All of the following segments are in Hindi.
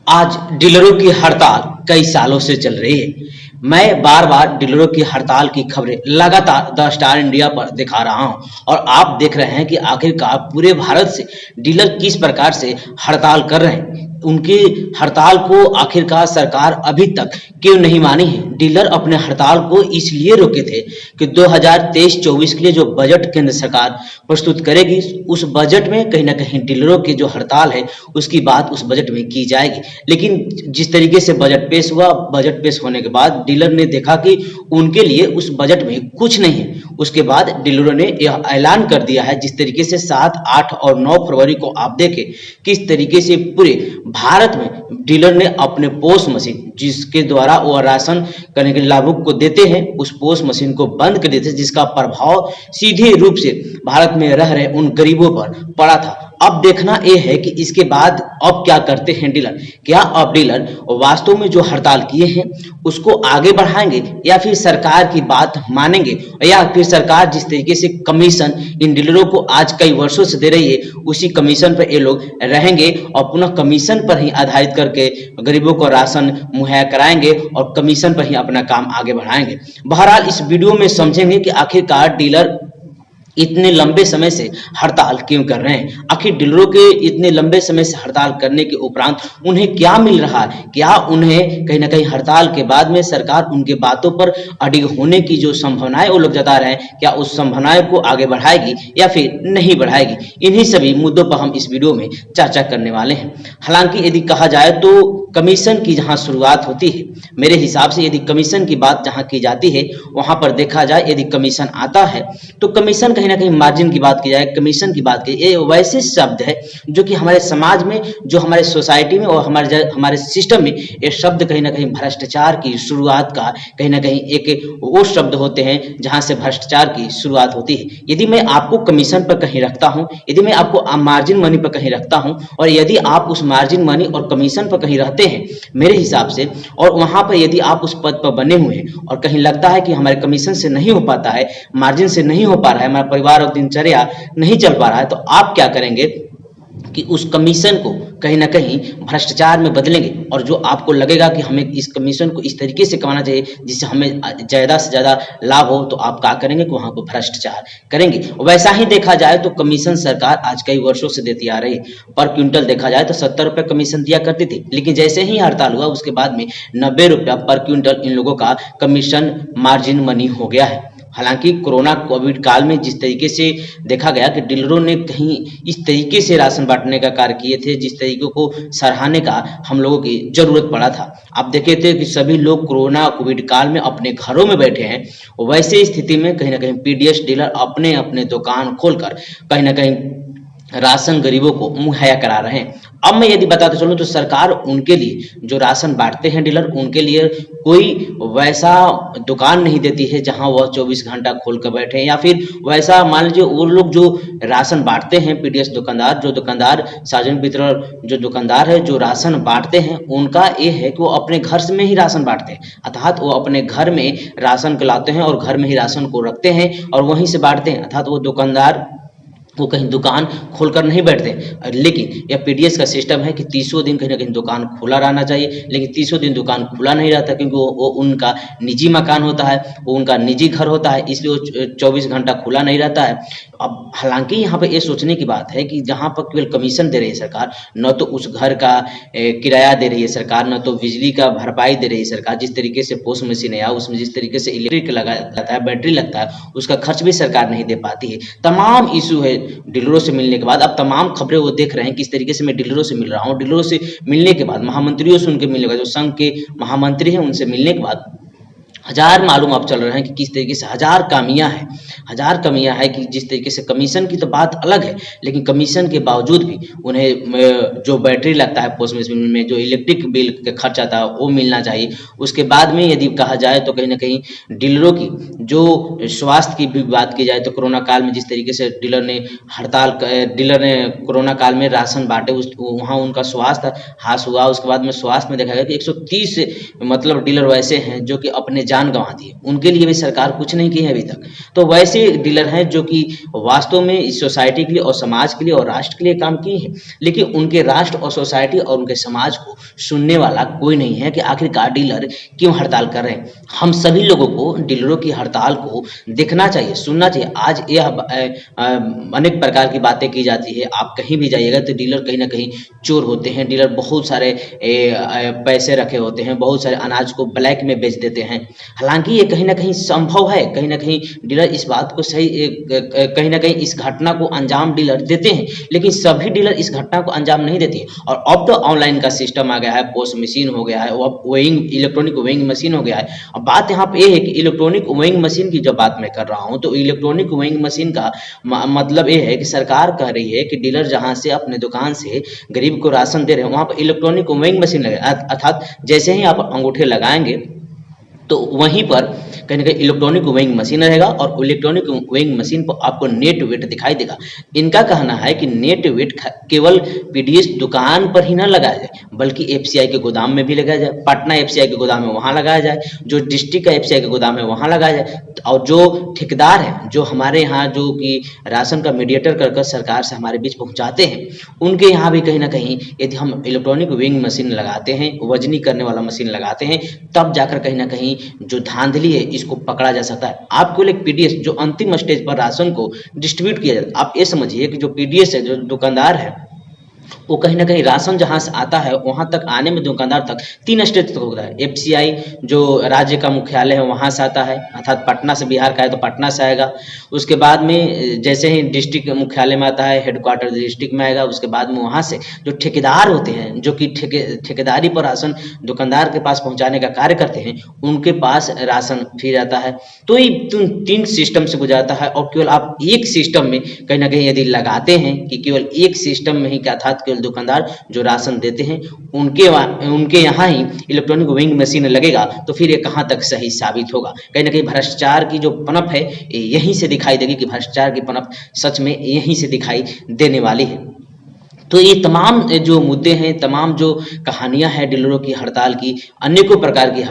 आज डीलरों की हड़ताल कई सालों से चल रही है। मैं बार बार डीलरों की हड़ताल की खबरें लगातार द स्टार इंडिया पर दिखा रहा हूं और आप देख रहे हैं कि आखिरकार पूरे भारत से डीलर किस प्रकार से हड़ताल कर रहे हैं। उनकी हड़ताल को आखिरकार सरकार अभी तक क्यों नहीं मानी है। डीलर अपने हड़ताल को इसलिए रोके थे कि 2023-24 के लिए जो बजट केंद्र सरकार प्रस्तुत करेगी उस बजट में कहीं ना कहीं डीलरों की जो हड़ताल है उसकी बात उस बजट में की जाएगी। लेकिन जिस तरीके से बजट पेश हुआ, बजट पेश होने के बाद डीलर ने देखा कि उनके लिए उस बजट में कुछ नहीं है। उसके बाद डीलरों ने यह ऐलान कर दिया है, जिस तरीके से 7, 8 और 9 फरवरी को आप देखें किस तरीके से पूरे भारत में डीलर ने अपने पोस मशीन जिसके द्वारा वो राशन करने के लाभुक को देते हैं उस पोस मशीन को बंद कर देते, जिसका प्रभाव सीधे रूप से भारत में रह रहे उन गरीबों पर पड़ा था। अब देखना यह है कि इसके बाद अब क्या करते हैं डीलर। क्या अब डीलर वास्तव में जो हड़ताल किए हैं उसको आगे बढ़ाएंगे या फिर सरकार की बात मानेंगे, या फिर सरकार जिस तरीके से कमीशन इन डीलरों को आज कई वर्षों से दे रही है उसी कमीशन पर ये लोग रहेंगे और पुनः कमीशन पर ही आधारित करके गरीबों को राशन मुहैया कराएंगे और कमीशन पर ही अपना काम आगे बढ़ाएंगे। बहरहाल इस वीडियो में समझेंगे कि आखिरकार डीलर इतने लंबे समय से हड़ताल क्यों कर रहे हैं। आखिर डीलरों के इतने लंबे समय से हड़ताल करने के उपरांत उन्हें क्या मिल रहा है। क्या उन्हें कहीं ना कहीं हड़ताल के बाद में सरकार उनके बातों पर अडिग होने की जो संभावनाएं वो लोग जता रहे हैं, क्या उस संभावनाएं को आगे बढ़ाएगी या फिर नहीं बढ़ाएगी। इन्हीं सभी मुद्दों पर हम इस वीडियो में चर्चा करने वाले हैं। हालांकि यदि कहा जाए तो कमीशन की जहां शुरुआत होती है, मेरे हिसाब से यदि कमीशन की बात जहां की जाती है वहां पर देखा जाए यदि कमीशन आता है तो कमीशन कहीं ना कहीं मार्जिन की बात की जाए, कमीशन की बात की, ये वैसे शब्द है जो कि हमारे समाज में, जो हमारे सोसाइटी में और हमारे सिस्टम में ये शब्द कहीं ना कहीं भ्रष्टाचार की शुरुआत का कहीं ना कहीं एक वो शब्द होते हैं जहां से भ्रष्टाचार की शुरुआत होती है। यदि मैं आपको कमीशन पर कहीं रखता हूं, यदि मैं आपको मार्जिन मनी पर कहीं रखता हूं और यदि आप उस मार्जिन मनी और कमीशन पर कहीं रहते हैं मेरे हिसाब से, और वहां पर यदि आप उस पद पर बने हुए हैं और कहीं लगता है कि हमारे कमीशन से नहीं हो पाता है, मार्जिन से नहीं हो पा रहा है, हमारा परिवार और दिनचर्या नहीं चल पा रहा है, तो आप क्या करेंगे कि उस कमीशन को कहीं ना कहीं भ्रष्टाचार में बदलेंगे। और जो आपको लगेगा कि हमें इस कमीशन को इस तरीके से कमाना चाहिए जिससे हमें ज्यादा से ज्यादा लाभ हो, तो आप क्या करेंगे कि वहां को भ्रष्टाचार करेंगे। वैसा ही देखा जाए तो कमीशन सरकार आज कई वर्षों से देती आ रही है। पर क्विंटल देखा जाए तो 70 रुपए कमीशन दिया करती थी, लेकिन जैसे ही हड़ताल हुआ उसके बाद में 90 रुपया पर क्विंटल इन लोगों का कमीशन मार्जिन मनी हो गया है। हालांकि कोरोना कोविड काल में जिस तरीके से देखा गया कि डीलरों ने कहीं इस तरीके से राशन बांटने का कार्य किए थे जिस तरीके को सराहने का हम लोगों की जरूरत पड़ा था। आप देखे थे कि सभी लोग कोरोना कोविड काल में अपने घरों में बैठे हैं, वैसे स्थिति में कहीं ना कहीं पीडीएस डीलर अपने अपने दुकान खोलकर कहीं ना कहीं राशन गरीबों को मुहैया करा रहे हैं। अब मैं यदि बताते चलूं तो सरकार उनके लिए जो राशन बांटते हैं डीलर, उनके लिए कोई वैसा दुकान नहीं देती है जहां वह 24 घंटा खोल कर बैठे, या फिर वैसा मान लीजिए वो लोग जो राशन बांटते हैं पीडीएस दुकानदार, जो दुकानदार सार्वजनिक वितरण जो दुकानदार है जो राशन बांटते हैं, उनका ये है कि वो अपने घर में ही राशन बांटते हैं, अर्थात वो अपने घर में राशन को लाते हैं और घर में ही राशन को रखते हैं और वहीं से बांटते हैं। अर्थात वो दुकानदार वो कहीं दुकान खोलकर नहीं बैठते। लेकिन यह पीडीएस का सिस्टम है कि 30 दिन कहीं ना कहीं दुकान खुला रहना चाहिए, लेकिन 30 दिन दुकान खुला नहीं रहता क्योंकि वो उनका निजी मकान होता है, वो उनका निजी घर होता है, इसलिए वो 24 घंटा खुला नहीं रहता है। अब हालांकि यहाँ पे ये सोचने की बात है कि जहाँ पर केवल कमीशन दे रही है सरकार, न तो उस घर का किराया दे रही है सरकार, न तो बिजली का भरपाई दे रही है सरकार, जिस तरीके से पोस्ट मशीन है उसमें जिस तरीके से इलेक्ट्रिक लगाता है, बैटरी लगता है, उसका खर्च भी सरकार नहीं दे पाती है। तमाम इशू है डीलरों से मिलने के बाद। अब तमाम खबरें वो देख रहे हैं किस तरीके से मैं डीलरों से मिल रहा हूँ, डीलरों से मिलने के बाद, महामंत्रियों से उनके मिलने के बाद, जो संघ के महामंत्री हैं उनसे मिलने के बाद हजार मालूम आप चल रहे हैं कि किस तरीके से हजार कमियां है कि जिस तरीके से कमीशन की तो बात अलग है, लेकिन कमीशन के बावजूद भी उन्हें जो बैटरी लगता है पोस्ट मशीन में, जो इलेक्ट्रिक बिल का खर्च आता है वो मिलना चाहिए। उसके बाद में यदि कहा जाए तो कहीं ना कहीं डीलरों की जो स्वास्थ्य की भी बात की जाए तो कोरोना काल में जिस तरीके से डीलर ने कोरोना काल में राशन बांटे, वहाँ उनका स्वास्थ्य हास हुआ। उसके बाद में स्वास्थ्य में देखा गया कि 130 मतलब डीलर वैसे हैं जो कि अपने जान गंवा दी है, उनके लिए भी सरकार कुछ नहीं की है अभी तक। तो वैसे डीलर हैं जो कि वास्तव में इस सोसाइटी के लिए और समाज के लिए और राष्ट्र के लिए काम किए हैं, लेकिन उनके राष्ट्र और सोसाइटी और उनके समाज को सुनने वाला कोई नहीं है कि आखिरकार डीलर क्यों हड़ताल कर रहे हैं। हम सभी लोगों को डीलरों की हड़ताल को देखना चाहिए, सुनना चाहिए। आज यह अनेक प्रकार की बातें की जाती है, आप कहीं भी जाइएगा तो डीलर कहीं ना कहीं चोर होते हैं, डीलर बहुत सारे पैसे रखे होते हैं, बहुत सारे अनाज को ब्लैक में बेच देते हैं। हालांकि ये कहीं ना कहीं संभव है, कहीं ना कहीं डीलर इस बात को सही कहीं ना कहीं इस घटना को अंजाम डीलर देते हैं, लेकिन सभी डीलर इस घटना को अंजाम नहीं देते। और अब तो ऑनलाइन का सिस्टम आ गया है, पोस्ट मशीन हो गया है, अब वेइंग इलेक्ट्रॉनिक वेइंग मशीन हो गया है। अब बात यहाँ पे ये है कि इलेक्ट्रॉनिक वेइंग मशीन की जब बात मैं कर रहा हूँ तो इलेक्ट्रॉनिक वेइंग मशीन का मतलब ये है कि सरकार कह रही है कि डीलर जहाँ से अपने दुकान से गरीब को राशन दे रहे हैं वहाँ पर इलेक्ट्रॉनिक वेइंग मशीन लगे, अर्थात जैसे ही आप अंगूठे लगाएंगे तो वहीं पर कहीं ना कहीं इलेक्ट्रॉनिक वेइंग मशीन रहेगा और इलेक्ट्रॉनिक वेइंग मशीन पर आपको नेट वेट दिखाई देगा। इनका कहना है कि नेट वेट केवल पीडीएस दुकान पर ही ना लगाया जाए बल्कि एफसीआई के गोदाम में भी लगाया जाए, पटना एफसीआई के गोदाम में वहां लगाया जाए, जो डिस्ट्रिक्ट का एफसीआई के गोदाम है वहां लगाया जाए, और जो ठेकेदार है जो हमारे यहाँ जो कि राशन का मीडिएटर कर सरकार से हमारे बीच पहुंचाते हैं उनके यहाँ भी कहीं ना कहीं यदि हम इलेक्ट्रॉनिक वेइंग मशीन लगाते हैं, वजनी करने वाला मशीन लगाते हैं, तब जाकर कहीं ना कहीं जो धांधली है इसको पकड़ा जा सकता है। आप केवल एक पीडीएस जो अंतिम स्टेज पर राशन को डिस्ट्रीब्यूट किया जाता है, आप ये समझिए कि जो पीडीएस है जो दुकानदार है वो कहीं ना कहीं राशन जहां से आता है वहां तक आने में दुकानदार तक 3 स्टेज तक होता है। एफसीआई जो राज्य का मुख्यालय है वहां से आता है, अर्थात पटना से बिहार का है तो पटना से आएगा। उसके बाद में जैसे ही डिस्ट्रिक्ट मुख्यालय में आता है, हेडक्वार्टर डिस्ट्रिक्ट में आएगा, उसके बाद में वहां से जो ठेकेदार होते हैं जो कि ठेकेदारी पर राशन दुकानदार के पास पहुंचाने का कार्य करते हैं उनके पास राशन फिर आता है। तो ये 3 सिस्टम से गुजरता है और केवल आप एक सिस्टम में कहीं ना कहीं यदि लगाते हैं कि केवल एक सिस्टम में ही क्या था केवल दुकानदार जो राशन देते हैं उनके यहाँ ही इलेक्ट्रॉनिक वेइंग मशीन लगेगा तो फिर ये कहाँ तक सही साबित होगा। कहीं ना कहीं भ्रष्टाचार की जो पनप है यहीं से दिखाई देगी कि भ्रष्टाचार की पनप सच में यहीं से दिखाई देने वाली है। तो ये तमाम जो मुद्दे हैं, तमाम जो कहानियां हैं डीलरों की हड़ताल की, अनेकों प्रकार की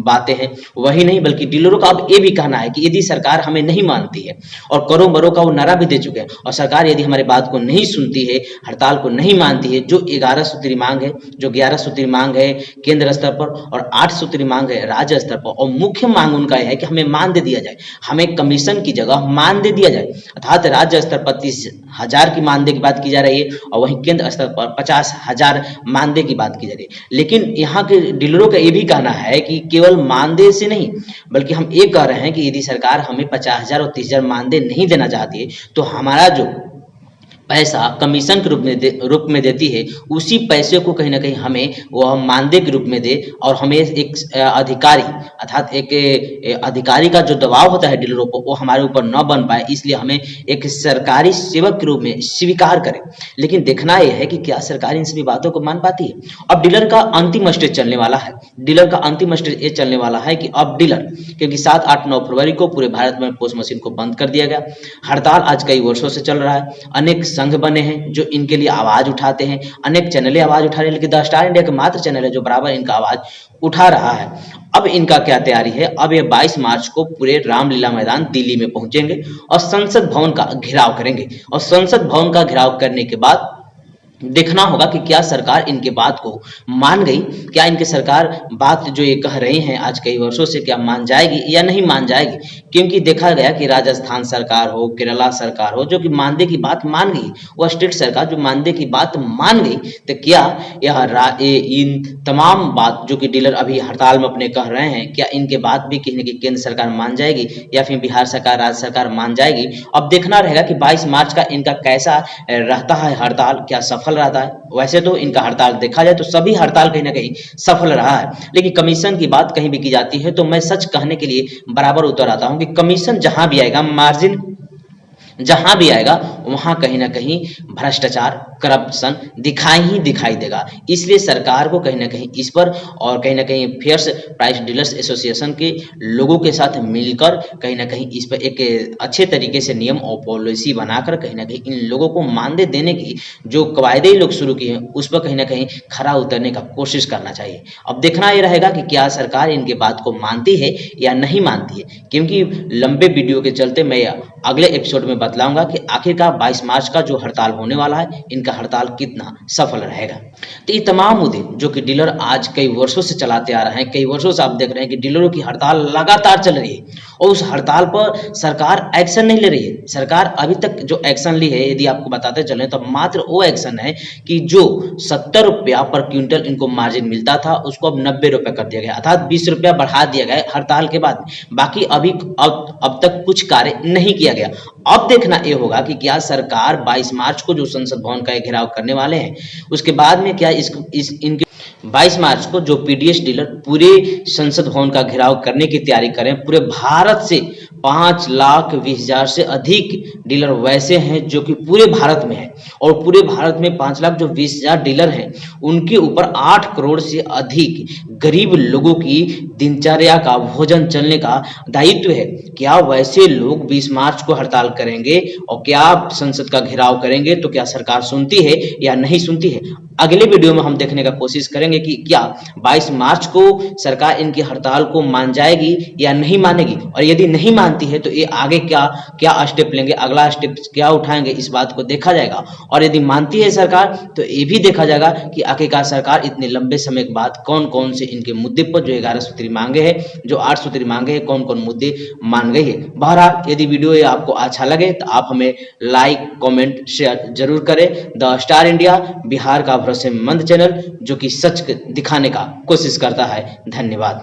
बातें हैं, वही नहीं बल्कि डीलरों का अब ये भी कहना है कि यदि सरकार हमें नहीं मानती है और करों बरों का वो नारा भी दे चुके हैं और सरकार यदि हमारी बात को नहीं सुनती है, हड़ताल को नहीं मानती है, जो 11 सूत्री मांग है, जो 11 सूत्री मांग है केंद्र स्तर पर और 8 सूत्री मांग है राज्य स्तर पर, और मुख्य मांग उनका है कि हमें मानदेय दिया जाए, हमें कमीशन की जगह मानदेय दिया जाए। अर्थात राज्य स्तर पर 30,000 की मानदेय की बात की जा रही है और केंद्र स्तर पर 50,000 मानदेय की बात की जा रही है। लेकिन यहाँ के डीलरों का ये भी कहना है कि केवल मानदेय से नहीं बल्कि हम ये कह रहे हैं कि यदि सरकार हमें 50,000 और 30,000 मानदेय नहीं देना चाहती है तो हमारा जो पैसा कमीशन के रूप में देती है उसी पैसे को कहीं ना कहीं हमें वह मानदेय के रूप में दे और हमें एक अधिकारी अर्थात एक अधिकारी का जो दबाव होता है डीलरों पर वो हमारे ऊपर न बन पाए, इसलिए हमें एक सरकारी सेवक के रूप में स्वीकार करें। लेकिन देखना यह है कि क्या सरकार इन सभी बातों को मान पाती है। अब डीलर का अंतिम स्टेज चलने वाला है, डीलर का अंतिम स्टेज ये चलने वाला है कि अब डीलर क्योंकि 7, 8, 9 फरवरी को पूरे भारत में पोस्ट मशीन को बंद कर दिया गया। हड़ताल आज कई वर्षों से चल रहा है, अनेक संघ बने हैं जो इनके लिए आवाज उठाते हैं, अनेक चैनलें आवाज उठा रहे हैं, लेकिन द स्टार इंडिया का मात्र चैनल है जो बराबर इनका आवाज उठा रहा है। अब इनका क्या तैयारी है, अब ये 22 मार्च को पूरे रामलीला मैदान दिल्ली में पहुंचेंगे और संसद भवन का घेराव करेंगे और संसद भवन का घेराव करने के बाद देखना होगा कि क्या सरकार इनके बात को मान गई, क्या इनके सरकार बात जो ये कह रहे हैं आज कई वर्षों से क्या मान जाएगी या नहीं मान जाएगी। क्योंकि देखा गया कि राजस्थान सरकार हो, केरला सरकार हो जो कि मानदेय की बात मान गई, वह स्टेट सरकार जो मानदेय की बात मान गई, तो क्या यह इन तमाम बात जो कि डीलर अभी हड़ताल में अपने कह रहे हैं क्या इनके बात भी कहीं न कहीं केंद्र सरकार मान जाएगी या फिर बिहार सरकार राज्य सरकार मान जाएगी। अब देखना रहेगा कि 22 मार्च का इनका कैसा रहता है हड़ताल, क्या सफल रहता है। वैसे तो इनका हड़ताल देखा जाए तो सभी हड़ताल कहीं ना कहीं सफल रहा है, लेकिन कमीशन की बात कहीं भी की जाती है तो मैं सच कहने के लिए बराबर उतर आता हूं कि कमीशन जहां भी आएगा जहां भी आएगा वहां कहीं ना कहीं भ्रष्टाचार, करप्शन दिखाई देगा। इसलिए सरकार को कहीं ना कहीं इस पर और कहीं ना कहीं फेयर्स प्राइस डीलर्स एसोसिएशन के लोगों के साथ मिलकर कहीं ना कहीं इस पर एक अच्छे तरीके से नियम और पॉलिसी बनाकर कहीं ना कहीं इन लोगों को मानदेय देने की जो कवायदे लोग शुरू किए हैं उस पर कहीं ना कहीं खरा उतरने का कोशिश करना चाहिए। अब देखना ये रहेगा कि क्या सरकार इनके बात को मानती है या नहीं मानती है, क्योंकि लंबे वीडियो के चलते मैं अगले एपिसोड में बतलाऊंगा कि आखिरकार 22 मार्च का जो हड़ताल होने वाला है इनका हड़ताल कितना सफल रहेगा। तो ये तमाम मुद्दे जो कि डीलर आज कई वर्षों से चलाते आ रहे हैं, कई वर्षों से आप देख रहे हैं कि डीलरों की हड़ताल लगातार चल रही है और उस हड़ताल पर सरकार एक्शन नहीं ले रही है। सरकार अभी तक जो एक्शन ली है यदि आपको बताते चले तो मात्र वो एक्शन है कि जो 70 रुपया पर क्विंटल इनको मार्जिन मिलता था उसको अब 90 रुपये कर दिया गया, अर्थात 20 रुपया बढ़ा दिया गया हड़ताल के बाद। बाकी अभी अब तक कुछ कार्य नहीं किया गया। अब देखना ये होगा कि क्या सरकार 22 मार्च को जो संसद भवन का घेराव करने वाले हैं उसके बाद में क्या इनके 22 मार्च को जो पीडीएस डीलर पूरे संसद भवन का घेराव करने की तैयारी करें। पूरे भारत से 5,20,000 से अधिक डीलर वैसे हैं जो कि पूरे भारत में हैं और पूरे भारत में 5,20,000 डीलर हैं, उनके ऊपर 8 करोड़ से अधिक गरीब लोगों की दिनचर्या का, भोजन चलने का दायित्व है। क्या वैसे लोग 20 मार्च को हड़ताल करेंगे और क्या संसद का घेराव करेंगे तो क्या सरकार सुनती है या नहीं सुनती है? अगले वीडियो में हम देखने का कोशिश करेंगे कि क्या 22 मार्च को सरकार इनकी हड़ताल को मान जाएगी या नहीं मानेगी, और यदि नहीं मानती है तो ये आगे क्या स्टेप लेंगे, अगला स्टेप क्या उठाएंगे, इस बात को देखा जाएगा। और यदि मानती है सरकार तो ये भी देखा जाएगा कि आखिरकार सरकार इतने लंबे समय के बाद कौन कौन से इनके मुद्दे पर जो 11 सूत्री मांगे हैं, जो 8 सूत्री मांगे हैं, कौन कौन मुद्दे मान गई है। बहरहाल यदि वीडियो ये आपको अच्छा लगे तो आप हमें लाइक, कमेंट, शेयर जरूर करें। द स्टार इंडिया बिहार का भरोसेमंद चैनल जो कि सच दिखाने का कोशिश करता है। धन्यवाद।